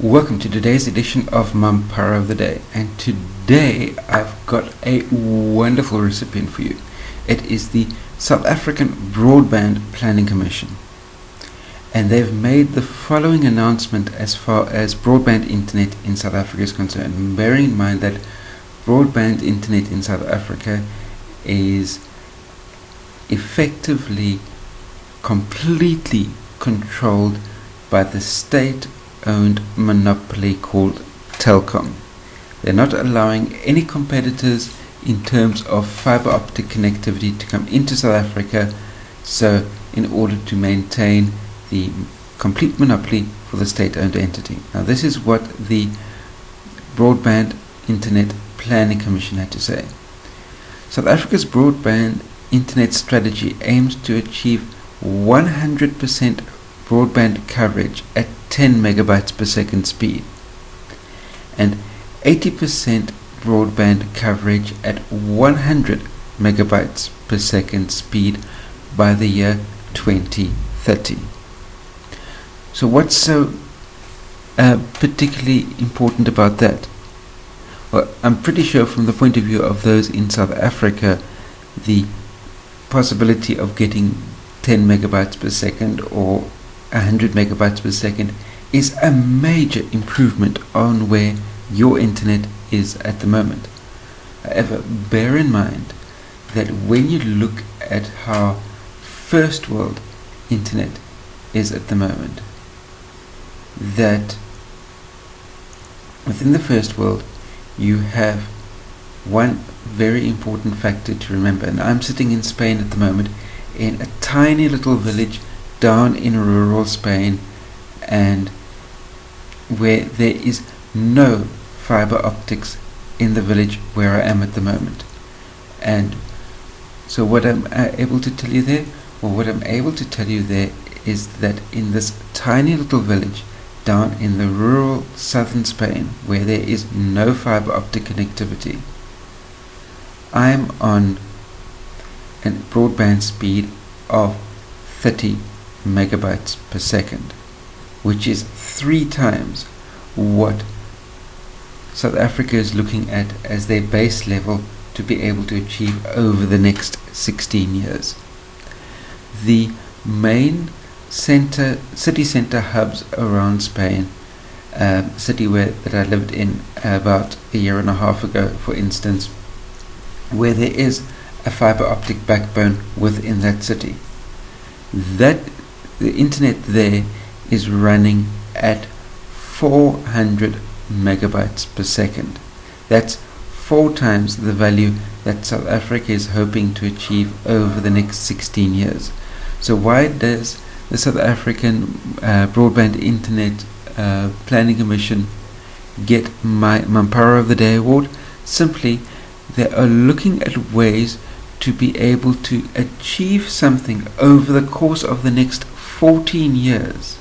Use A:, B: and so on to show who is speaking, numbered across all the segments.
A: Welcome to today's edition of Mampara of the Day, and today I've got a wonderful recipient for you. It is the South African Broadband Planning Commission, and they've made the following announcement as far as broadband internet in South Africa is concerned. Bearing in mind that broadband internet in South Africa is effectively completely controlled by the state-owned monopoly called Telkom. They're not allowing any competitors in terms of fiber optic connectivity to come into South Africa, so in order to maintain the complete monopoly for the state-owned entity. Now this is what the Broadband Internet Planning Commission had to say. South Africa's broadband internet strategy aims to achieve 100% broadband coverage at 10 megabytes per second speed and 80% broadband coverage at 100 megabytes per second speed by the year 2030. So what's so particularly important about that? Well, I'm pretty sure from the point of view of those in South Africa, the possibility of getting 10 megabytes per second or 100 megabytes per second is a major improvement on where your internet is at the moment. However, bear in mind that when you look at how first world internet is at the moment, that within the first world you have one very important factor to remember. And I'm sitting in Spain at the moment, in a tiny little village down in rural Spain, and where there is no fiber optics in the village where I am at the moment. And so what I'm able to tell you there, is that in this tiny little village down in the rural southern Spain, where there is no fiber optic connectivity, I'm on a broadband speed of 30 megabytes per second, which is 3 times what South Africa is looking at as their base level to be able to achieve over the next 16 years. The main city center hubs around Spain, city that I lived in about a year and a half ago, for instance, where there is a fiber optic backbone within that city, that the internet there is running at 400 megabytes per second. That's 4 times the value that South Africa is hoping to achieve over the next 16 years. So why does the South African Broadband Internet Planning Commission get my Mampara of the Day award? Simply, they are looking at ways to be able to achieve something over the course of the next 14 years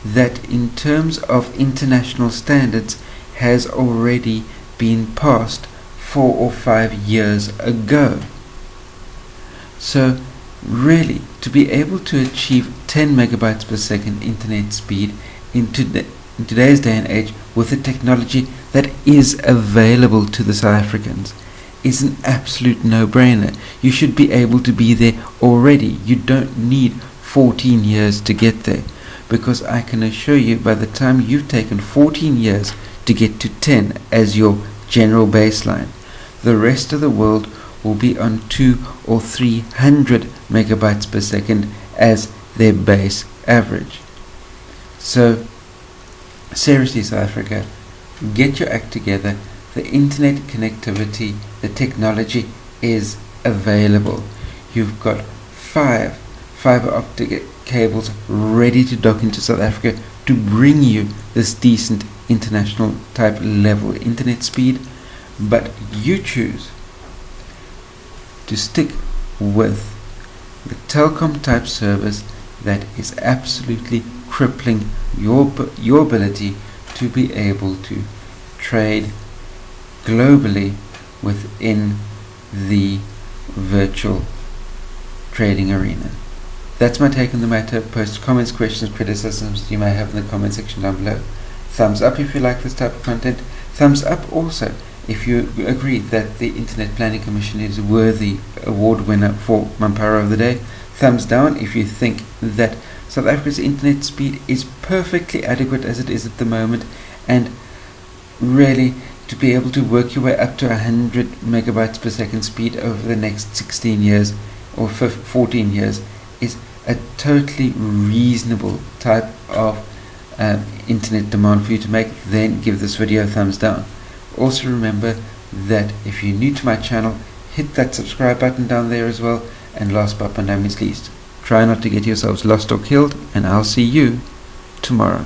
A: that in terms of international standards has already been passed 4 or 5 years ago. So really, to be able to achieve 10 megabytes per second internet speed in today's day and age with the technology that is available to the South Africans is an absolute no-brainer. You should be able to be there already. You don't need 14 years to get there, because I can assure you by the time you've taken 14 years to get to 10 as your general baseline, the rest of the world will be on 200 or 300 megabytes per second as their base average. So seriously, South Africa, get your act together. The internet connectivity, the technology is available. You've got 5 fiber optic cables ready to dock into South Africa to bring you this decent international type level internet speed, but you choose to stick with the Telkom type service that is absolutely crippling your ability to be able to trade globally within the virtual trading arena. That's my take on the matter. Post comments, questions, criticisms you may have in the comment section down below. Thumbs up if you like this type of content. Thumbs up also if you agree that the Internet Planning Commission is a worthy award winner for Mampara of the Day. Thumbs down if you think that South Africa's internet speed is perfectly adequate as it is at the moment, and really to be able to work your way up to 100 megabytes per second speed over the next 16 years or 14 years is a totally reasonable type of internet demand for you to make. Then give this video a thumbs down. Also remember that if you're new to my channel, hit that subscribe button down there as well, and last but by no means least, try not to get yourselves lost or killed, and I'll see you tomorrow.